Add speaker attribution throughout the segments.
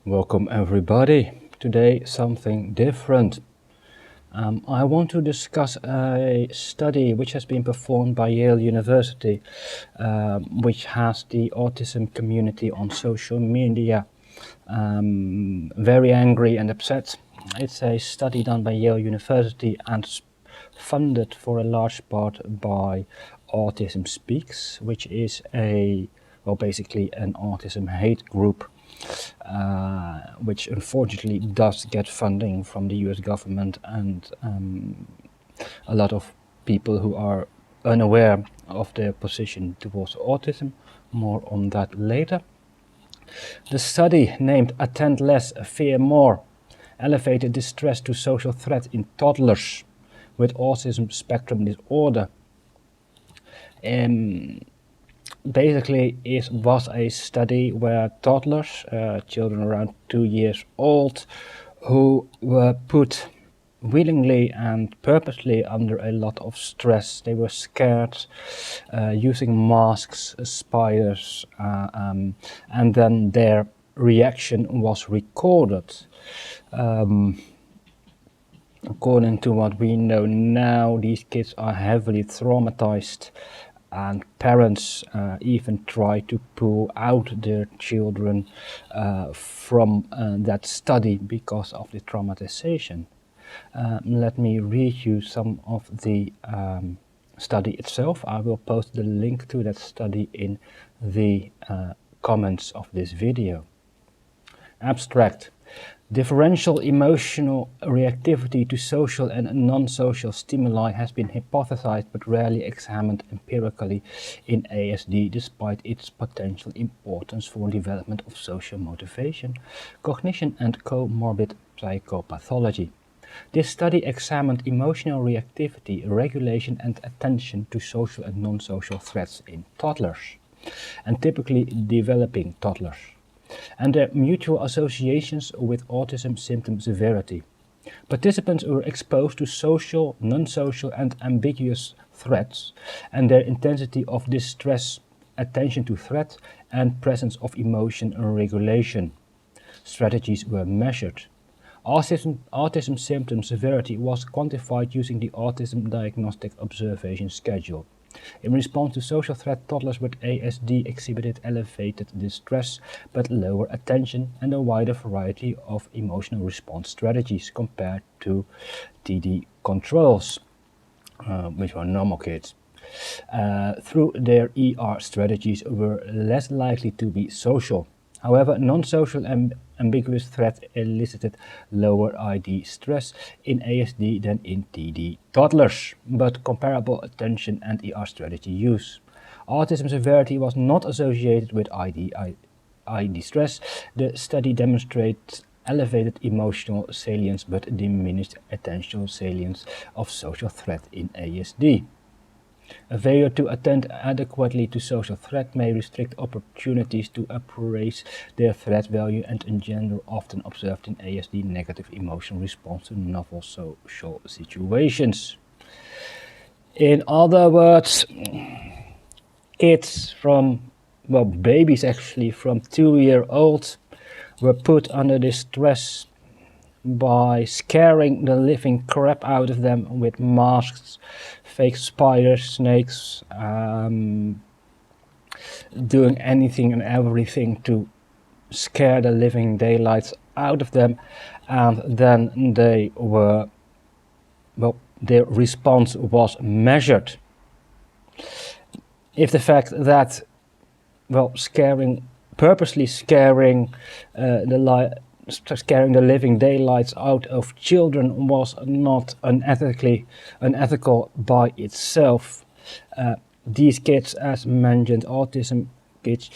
Speaker 1: Welcome everybody. Today something different. I want to discuss a study which has been performed by Yale University, which has the autism community on social media very angry and upset. It's a study done by Yale University and funded for a large part by Autism Speaks, which is basically an autism hate group, which unfortunately does get funding from the US government, and a lot of people who are unaware of their position towards autism. More on that later. The study, named Attend Less, Fear More, elevated distress to social threat in toddlers with autism spectrum disorder. Basically, it was a study where toddlers, children around 2 years old, who were put willingly and purposely under a lot of stress. They were scared, using masks, spiders, and then their reaction was recorded. According to what we know now, these kids are heavily traumatized, and parents even try to pull out their children from that study because of the traumatization. Let me read you some of the study itself. I will post the link to that study in the comments of this video. Abstract. Differential emotional reactivity to social and non-social stimuli has been hypothesized but rarely examined empirically in ASD, despite its potential importance for development of social motivation, cognition and comorbid psychopathology. This study examined emotional reactivity, regulation and attention to social and non-social threats in toddlers, and typically developing toddlers, and their mutual associations with autism symptom severity. Participants were exposed to social, non-social and ambiguous threats and their intensity of distress, attention to threat and presence of emotion and regulation. Strategies were measured. Autism symptom severity was quantified using the Autism Diagnostic Observation Schedule. In response to social threat, toddlers with ASD exhibited elevated distress but lower attention and a wider variety of emotional response strategies compared to TD controls, which were normal kids. Through their ER strategies were less likely to be social. However, non-social and ambiguous threat elicited lower ID stress in ASD than in TD toddlers, but comparable attention and ER strategy use. Autism severity was not associated with ID stress. The study demonstrates elevated emotional salience but diminished attentional salience of social threat in ASD. A failure to attend adequately to social threat may restrict opportunities to appraise their threat value and engender often observed in ASD negative emotional response to novel social situations. In other words, kids babies actually from 2 years old were put under distress by scaring the living crap out of them with masks, fake spiders, snakes, doing anything and everything to scare the living daylights out of them, and then they were, their response was measured. If the fact that, purposely scaring the living daylights out of children was not unethical by itself, these kids, as mentioned, autism kids,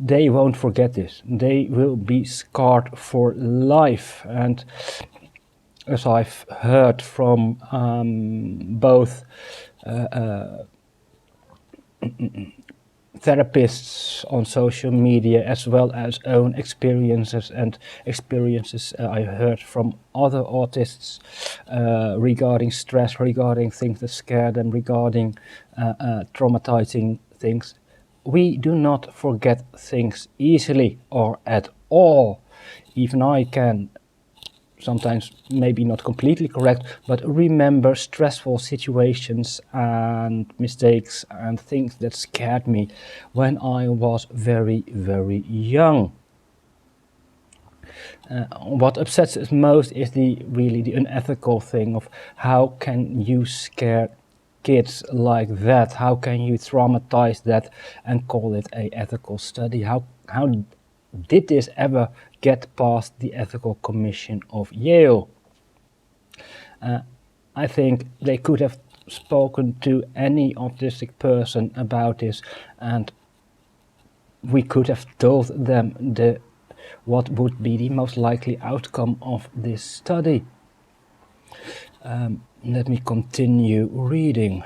Speaker 1: they won't forget this. They will be scarred for life. And as I've heard from both therapists on social media, as well as own experiences I heard from other autists regarding stress, regarding things that scare them, regarding traumatizing things, we do not forget things easily or at all. Even I can sometimes, maybe not completely correct, but remember stressful situations and mistakes and things that scared me when I was very, very young. What upsets us most is really the unethical thing of how can you scare kids like that? How can you traumatize that and call it a ethical study? How did this ever get past the ethical commission of Yale? I think they could have spoken to any autistic person about this, and we could have told them what would be the most likely outcome of this study. Let me continue reading.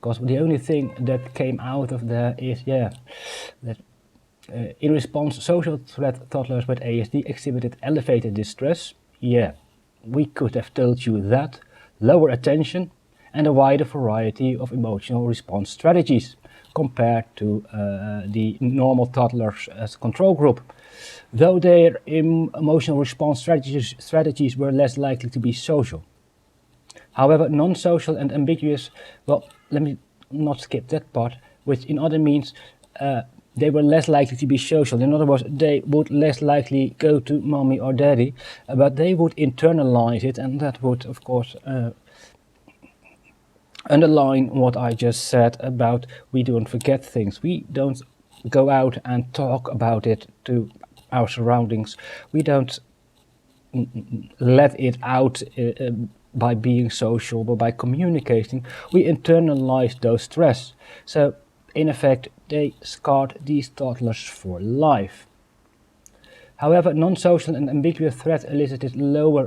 Speaker 1: Because the only thing that came out of there is, that in response, social threat toddlers with ASD exhibited elevated distress. Yeah, we could have told you that. Lower attention and a wider variety of emotional response strategies compared to the normal toddlers as control group. Though their emotional response strategies were less likely to be social. However, non-social and ambiguous, well, let me not skip that part, which in other means they were less likely to be social. In other words, they would less likely go to mommy or daddy, but they would internalize it, and that would, of course, underline what I just said about we don't forget things. We don't go out and talk about it to our surroundings. We don't let it out by being social, but by communicating. We internalize those stress. So, in effect, they scarred these toddlers for life. However, non-social and ambiguous threat elicited lower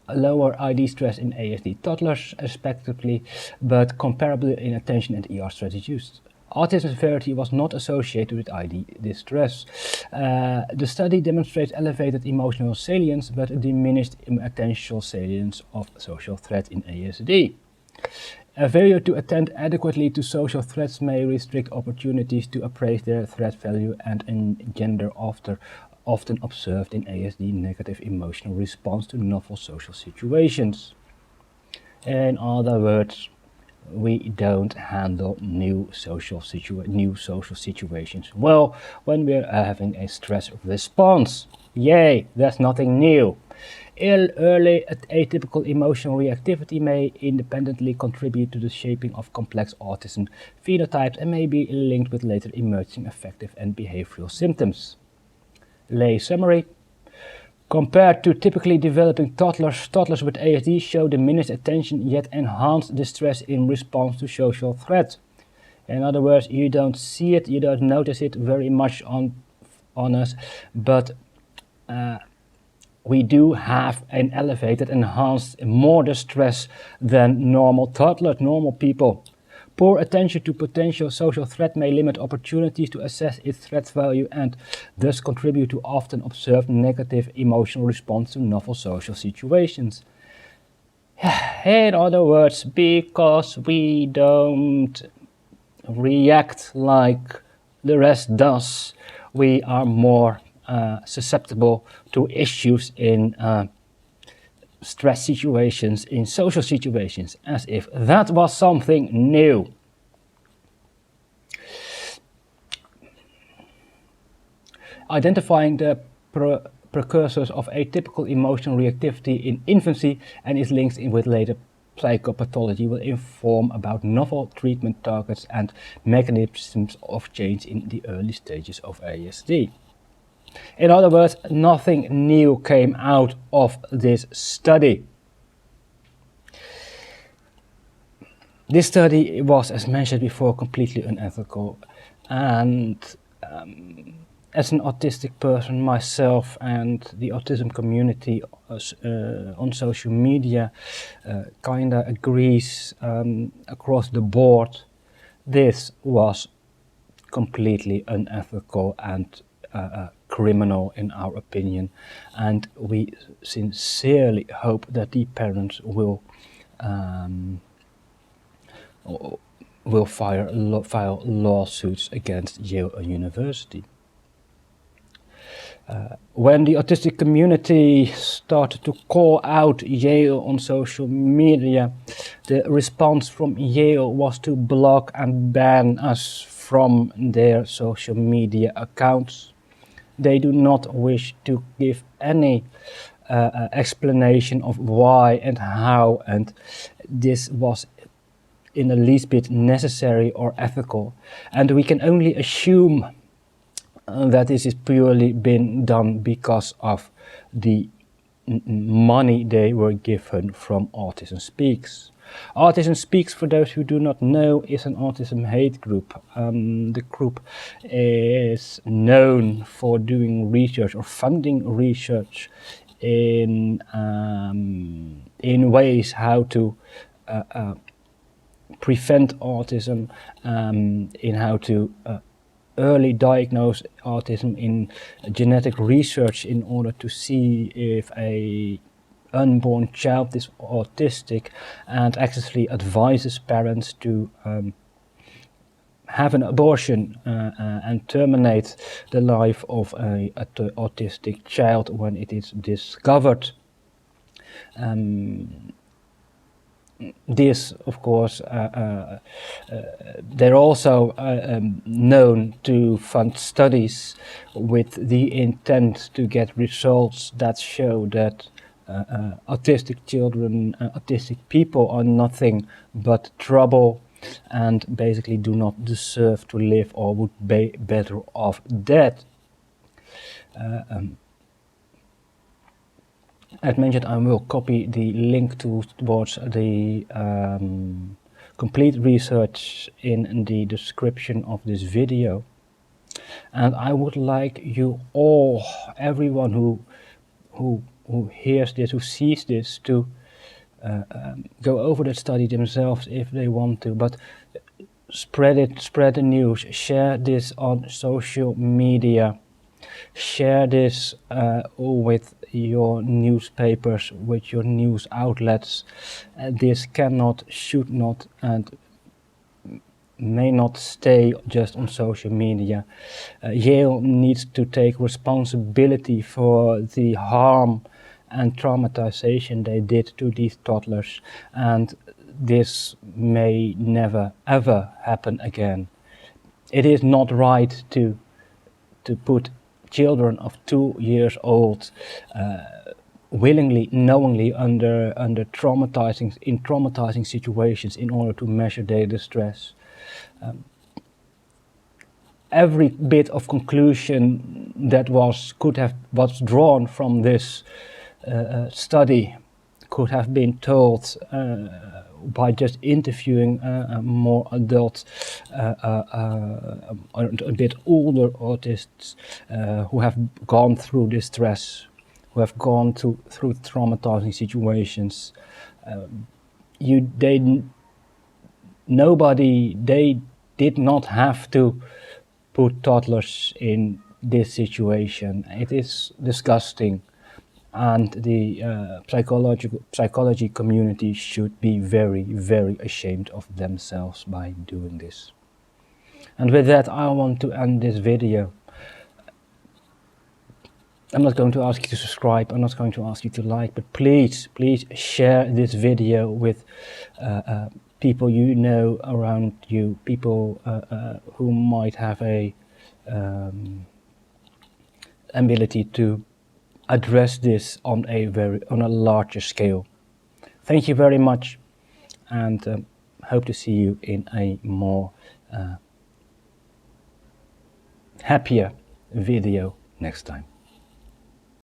Speaker 1: ID stress in ASD toddlers, respectively, but comparably in attention and ER strategies. Autism severity was not associated with ID distress. The study demonstrates elevated emotional salience, but diminished attentional salience of social threat in ASD. A failure to attend adequately to social threats may restrict opportunities to appraise their threat value and engender often observed in ASD negative emotional response to novel social situations. In other words, we don't handle new social situations well when we're having a stress response. Yay, that's nothing new. Early atypical emotional reactivity may independently contribute to the shaping of complex autism phenotypes and may be linked with later emerging affective and behavioral symptoms. Lay summary. Compared to typically developing toddlers with ASD show diminished attention yet enhanced distress in response to social threat. In other words, you don't see it, you don't notice it very much on us, but we do have an elevated, enhanced, more distress than normal toddlers, normal people. Poor attention to potential social threat may limit opportunities to assess its threat value and thus contribute to often observed negative emotional response to novel social situations. In other words, because we don't react like the rest does, we are more susceptible to issues in stress situations, in social situations, as if that was something new. Identifying the precursors of atypical emotional reactivity in infancy and its links with later psychopathology will inform about novel treatment targets and mechanisms of change in the early stages of ASD. In other words, nothing new came out of this study. This study was, as mentioned before, completely unethical, and as an autistic person myself and the autism community on social media kinda agrees across the board, this was completely unethical and criminal in our opinion, and we sincerely hope that the parents will file lawsuits against Yale University. When the autistic community started to call out Yale on social media, the response from Yale was to block and ban us from their social media accounts. They do not wish to give any explanation of why and how, and this was in the least bit necessary or ethical. And we can only assume that this is purely been done because of the money they were given from Autism Speaks. Autism Speaks, for those who do not know, is an autism hate group. The group is known for doing research or funding research in ways how to prevent autism, in how to early diagnose autism, in genetic research in order to see if a unborn child is autistic, and actually advises parents to have an abortion and terminate the life of an autistic child when it is discovered. This, of course, they're also known to fund studies with the intent to get results that show that autistic children, autistic people are nothing but trouble and basically do not deserve to live or would be better off dead. As mentioned, I will copy the link towards the complete research in the description of this video. And I would like you all, everyone who hears this, who sees this, to go over that study themselves if they want to. But spread it, spread the news, share this on social media, share this with your newspapers, with your news outlets. This cannot, should not, and may not stay just on social media. Yale needs to take responsibility for the harm and traumatization they did to these toddlers, and this may never ever happen again. It is not right to put children of 2 years old willingly, knowingly under traumatizing situations in order to measure their distress. Every bit of conclusion that was drawn from this study could have been told by just interviewing more adult, a bit older autists who have gone through distress, who have gone through traumatizing situations. They did not have to put toddlers in this situation. It is disgusting. And the psychology community should be very, very ashamed of themselves by doing this. And with that, I want to end this video. I'm not going to ask you to subscribe, I'm not going to ask you to like, but please share this video with people you know around you, people who might have a ability to address this on a larger scale. Thank you very much, and hope to see you in a more happier video next time.